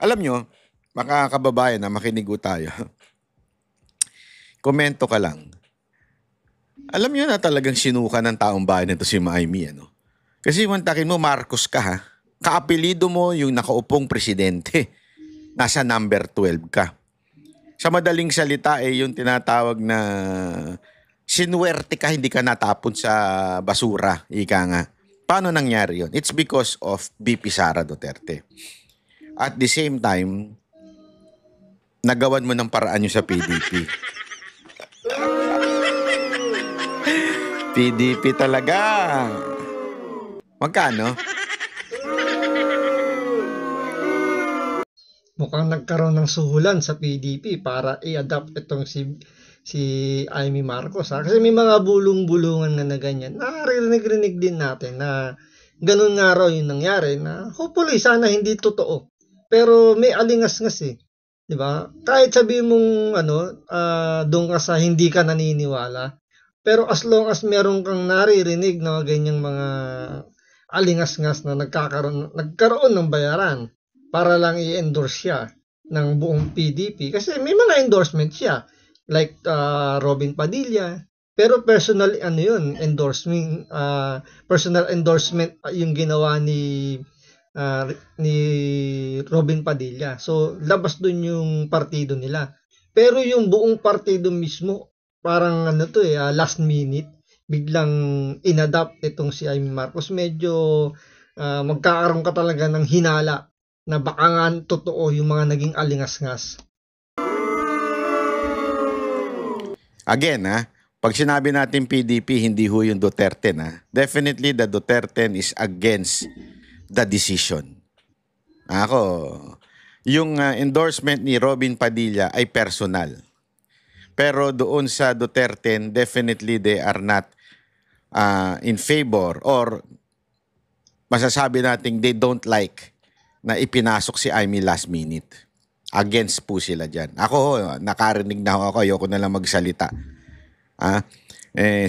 Alam nyo, mga kababayan na makinig tayo, komento ka lang. Alam nyo na talagang sinuka ng taong bayan nito si Maimie, ano? Kasi mantakin mo, Marcos ka ha. Kaapelido mo yung nakaupong presidente. Nasa number 12 ka. Sa madaling salita yung tinatawag na sinuwerte ka, hindi ka natapon sa basura. Ika nga. Paano nangyari yun? It's because of BP Sara Duterte. At the same time, nagawan mo ng paraan yung sa PDP. PDP talaga. Magkano? Mukhang nagkaroon ng suhulan sa PDP para i-adapt itong si Amy Marcos. Kasi may mga bulong-bulungan na ganyan. Naririnig-rinig din natin na ganun nga raw yung nangyari na hopefully sana hindi totoo. Pero may alingas-ngas eh. 'Di ba? Kahit sabihin mong doon ka sa hindi ka naniniwala, pero as long as meron kang naririnig na ganyang mga alingas-ngas na nagkaroon ng bayaran para lang i-endorse siya ng buong PDP kasi may mga endorsement siya like Robin Padilla, pero personal endorsement, personal endorsement yung ginawa ni Robin Padilla. So labas dun yung partido nila. Pero yung buong partido mismo parang last minute biglang inadapt itong si Amy Marcos. Medyo magkakaroon ka talaga ng hinala na baka nga totoo yung mga naging alingas-ngas. Again, pag sinabi natin PDP, hindi ho yung Duterte na. Definitely, the Duterte is against the decision. Ako, yung endorsement ni Robin Padilla ay personal. Pero doon sa Duterte, definitely they are not in favor or masasabi natin they don't like na ipinasok si Amy last minute. Against po sila dyan. Ako, nakarinig na ako, ayoko na lang magsalita.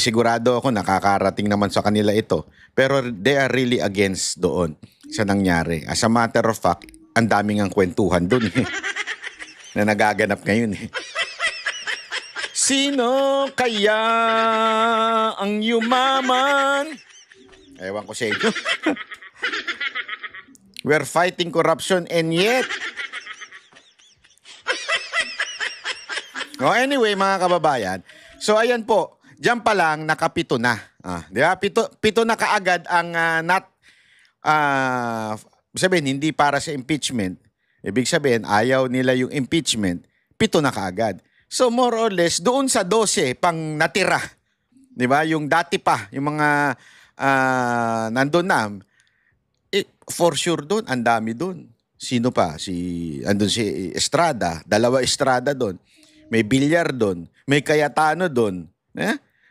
Sigurado ako nakakarating naman sa kanila ito. Pero they are really against doon sa nangyari. As a matter of fact, ang daming ang kwentuhan doon na nagaganap ngayon Sino kaya ang yumaman? Ewan ko sa inyo. We're fighting corruption and yet anyway, mga kababayan. So, ayan po. Diyan pa lang, nakapito na. Di ba? Pito na kaagad ang sabihin, hindi para sa impeachment. Ibig sabihin, ayaw nila yung impeachment. Pito na kaagad. So, more or less, doon sa 12 pang natira. Di ba? Yung dati pa, yung mga nandun na. For sure doon, ang dami doon. Sino pa? Andun si Estrada. 2 Estrada doon. May Villar doon. May Cayetano doon.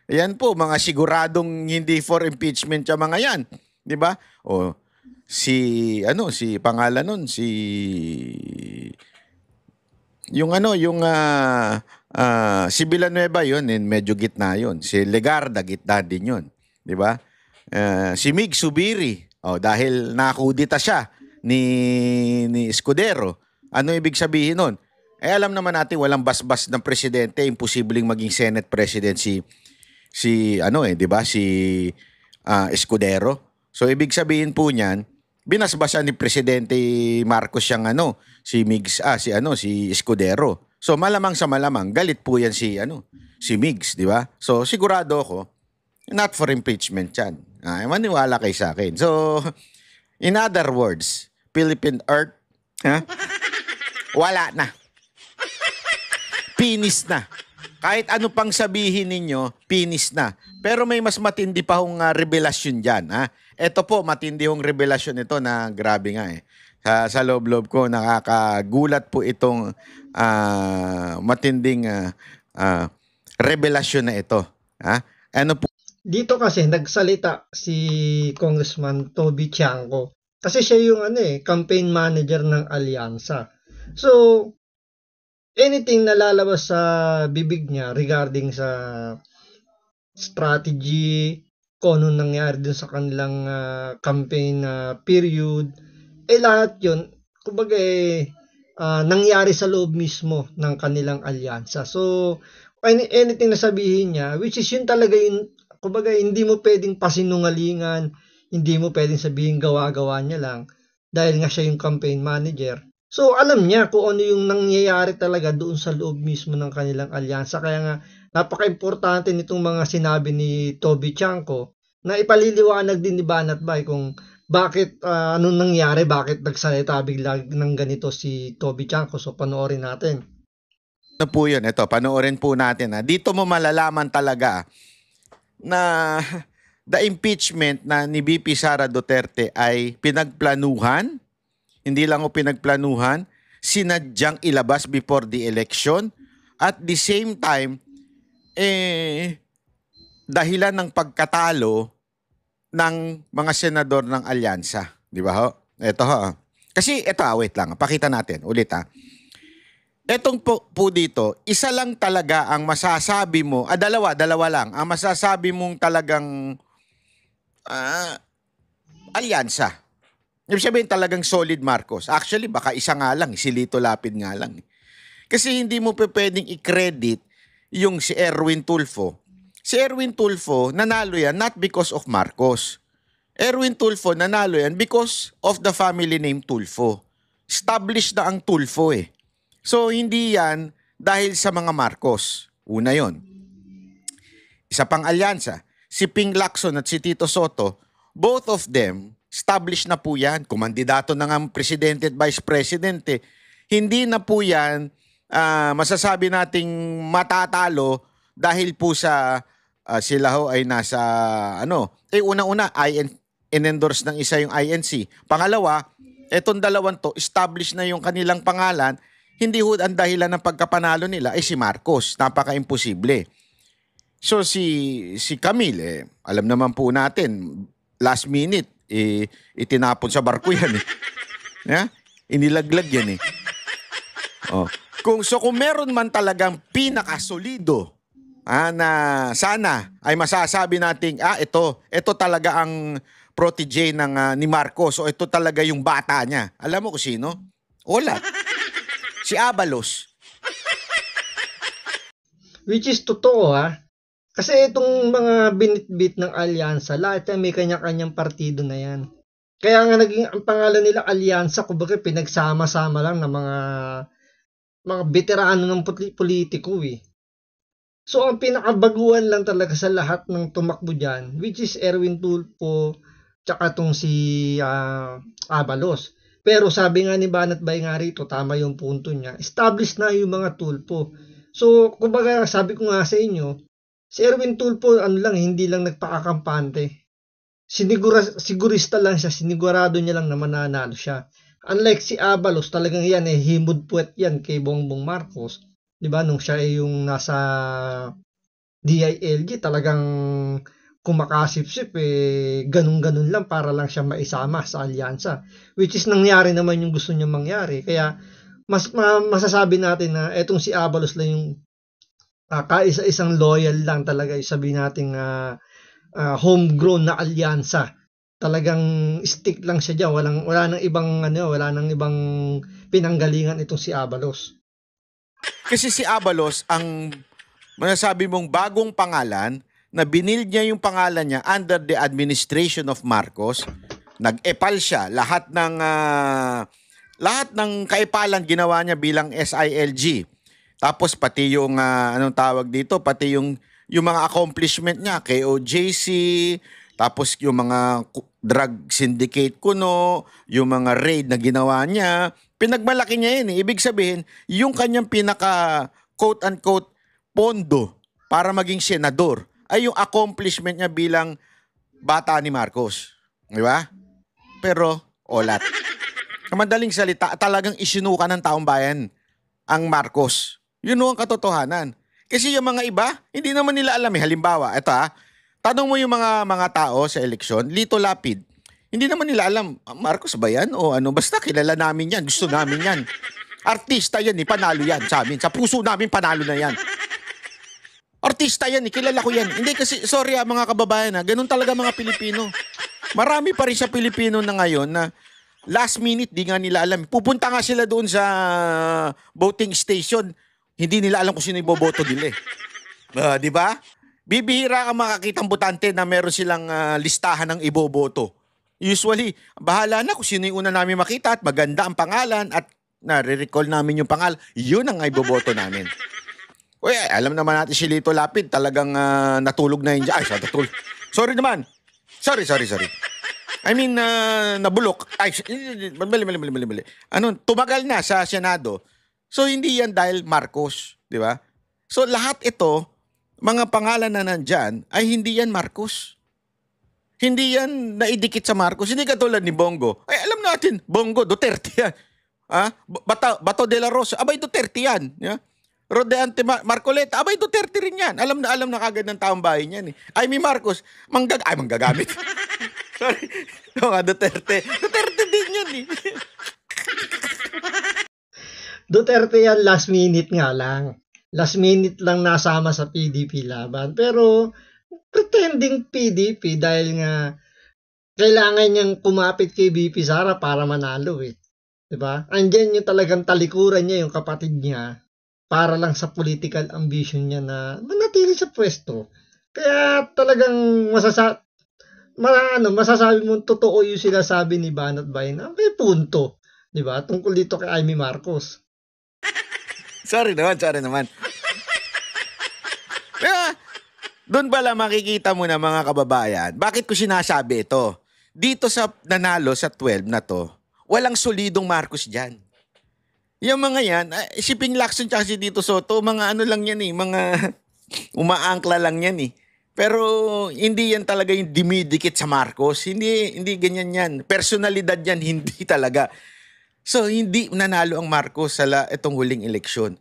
Ayan po, mga siguradong hindi for impeachment yung mga yan. Di ba? Si pangalan nun, si Villanueva yun, medyo gitna yun. Si Legarda, gitna din yun. Di ba? Si Mig Subiri, dahil nakudita siya ni Escudero. Ano ibig sabihin nun? Alam naman natin walang basbas ng presidente, imposibleng maging Senate President si di ba? Si Escudero. So ibig sabihin po niyan, binasbasan ni Presidente Marcos siyang si Escudero. So malamang sa malamang galit po yan si Migs, di ba? So sigurado ako not for impeachment yan. Maniwala kayo sa akin. So in other words, Philippine Earth, wala na. Pinis na. Kahit ano pang sabihin ninyo, pinis na. Pero may mas matindi pa hong revelasyon dyan. Ito po, matindi hong revelasyon ito na grabe nga Sa loob-loob ko, nakakagulat po itong matinding revelasyon na ito. Ano po? Dito kasi nagsalita si Congressman Toby Tiangco. Kasi siya yung campaign manager ng Alyansa. So, anything na lalabas sa bibig niya regarding sa strategy, kung ano nangyari dun sa kanilang campaign period, lahat yun, kumbaga nangyari sa loob mismo ng kanilang alyansa. So, anything na sabihin niya, which is yun talaga yun, kumbaga hindi mo pwedeng pasinungalingan, hindi mo pwedeng sabihin gawa-gawa niya lang dahil nga siya yung campaign manager. So, alam niya kung ano yung nangyayari talaga doon sa loob mismo ng kanilang alyansa. Kaya nga, napaka-importante nitong mga sinabi ni Toby Chanko na ipaliliwanag din ni Banat Bay kung bakit, anong nangyari, bakit nagsalita bigla ng ganito si Toby Chanko. So, panoorin natin. Ano po yun? Ito, panoorin po natin. Dito mo malalaman talaga na the impeachment na ni VP Sara Duterte ay pinagplanuhan. Hindi lang o pinagplanuhan, sinadyang ilabas before the election. At the same time, dahilan ng pagkatalo ng mga senador ng alyansa. Di ba ho? Ito ho. Kasi ito wait lang. Pakita natin ulit Etong po dito, isa lang talaga ang masasabi mo, dalawa lang, ang masasabi mong talagang alyansa. Ibig sabihin talagang solid Marcos. Actually, baka isa nga lang, si Lito Lapid nga lang. Kasi hindi mo pwedeng i-credit yung si Erwin Tulfo. Si Erwin Tulfo, nanalo yan not because of Marcos. Erwin Tulfo, nanalo yan because of the family name Tulfo. Established na ang Tulfo So, hindi yan dahil sa mga Marcos. Una yon. Isa pang alyansa, si Ping Lacson at si Tito Soto, both of them, established na po yan. Kumandidato na nga presidente at vice presidente. Hindi na po yan masasabi nating matatalo dahil po sa sila ho ay nasa una-una in-endorse ng isa yung INC. Pangalawa, etong dalawang to, established na yung kanilang pangalan. Hindi ho ang dahilan ng pagkapanalo nila ay si Marcos. Napaka-imposible. So si Camille, alam naman po natin, last minute, itinapon sa barko yan Inilaglag yan Kung meron man talagang pinakasolido na sana ay masasabi nating ito talaga ang protege ng ni Marcos o ito talaga yung bata niya. Alam mo kung sino? Wala. Si Abalos. Which is totoo Kasi itong mga binitbit ng alyansa, lahat yan may kanya-kanyang partido na yan. Kaya nga naging ang pangalan nila alyansa, kumbaga pinagsama-sama lang ng mga veterano ng politiko So ang pinakabaguhan lang talaga sa lahat ng tumakbo dyan, which is Erwin Tulfo, tsaka itong si Abalos. Pero sabi nga ni Banat Bay nga rito, tama yung punto niya, established na yung mga Tulfo. So kumbaga sabi ko nga sa inyo, si Erwin Tulfo, hindi lang nagpakakampante. Sigurista lang siya, sinigurado niya lang na mananalo siya. Unlike si Abalos, talagang yan himod puwet yan kay Bongbong Marcos. 'Di ba? Nung siya yung nasa DILG, talagang kumakasip-sip ganun-ganun lang para lang siya maisama sa alyansa. Which is nangyari naman yung gusto niya mangyari. Kaya masasabi natin na etong si Abalos lang yung kaisa-isang loyal lang talaga, sabihin natin homegrown na alyansa. Talagang stick lang siya diyan, wala nang ibang pinanggalingan itong si Abalos. Kasi si Abalos ang masasabi mong bagong pangalan na binild niya yung pangalan niya under the administration of Marcos. Nag-epal siya, lahat ng kaipalan ginawa niya bilang SILG. Tapos pati yung pati yung mga accomplishment niya, KOJC, tapos yung mga drug syndicate yung mga raid na ginawa niya, pinagmalaki niya yan Ibig sabihin, yung kanyang pinaka quote-unquote pondo para maging senador ay yung accomplishment niya bilang bata ni Marcos. Di ba? Pero, olat. Madaling salita, talagang isinuka ng taong bayan ang Marcos. Yun ang katotohanan. Kasi yung mga iba, hindi naman nila alam Halimbawa, ito tanong mo yung mga tao sa eleksyon, Lito Lapid, hindi naman nila alam, Marcos ba yan? O basta kilala namin yan, gusto namin yan. Artista yan panalo yan sa amin. Sa puso namin, panalo na yan. Artista yan kilala ko yan. Hindi kasi, sorry mga kababayan ganun talaga mga Pilipino. Marami pa rin sa Pilipino na ngayon na Last minute, di nga nila alam. Pupunta nga sila doon sa voting station. Hindi nila alam kung sino yung boboto nila eh. Di ba? Bibihira ka makakitang botante na meron silang listahan ng iboboto. Usually, bahala na kung sino yung una namin makita at maganda ang pangalan at nare-recall namin yung pangalan. Yun ang iboboto namin. Uy, alam naman natin si Lito Lapid, talagang natulog na yun dyan. Ay, natulog. Sorry naman. Sorry. I mean, nabulok. Ay, mali. Tumagal na sa Senado. So, hindi yan dahil Marcos, di ba? So, lahat ito, mga pangalan na nandyan, ay hindi yan Marcos. Hindi yan naidikit sa Marcos. Hindi katulad ni Bongo. Ay, alam natin, Bongo, Duterte yan. Bato de la Rosa, abay Duterte yan. Yeah? Rodeante Marcoleta, abay Duterte rin yan. Alam na kagad ng taong bayan yan. Amy Marcos, manggagamit. Sorry. Duterte. Duterte din yan eh. Duterte yan, last minute nga lang. Last minute lang nasama sa PDP laban. Pero pretending PDP dahil nga kailangan niyang kumapit kay BP Sara para manalo eh. Diba? Andyan yung talagang talikuran niya, yung kapatid niya, para lang sa political ambition niya na manatili sa pwesto. Kaya talagang masasabi mo totoo yung sinasabi ni Banat Bayan na may punto. Diba? Tungkol dito kay Amy Marcos. Sorry naman. Kaya, doon pala makikita mo na mga kababayan, bakit ko sinasabi ito? Dito sa nanalo sa 12 na to, walang solidong Marcos dyan. Yung mga yan, si Ping Lacson tsaka si Dito Soto, mga ano lang yan eh, mga umaangkla lang yan eh. Pero hindi yan talaga yung dimidikit sa Marcos. Hindi ganyan yan. Personalidad yan, hindi talaga. So, hindi nanalo ang Marcos sa itong huling eleksyon.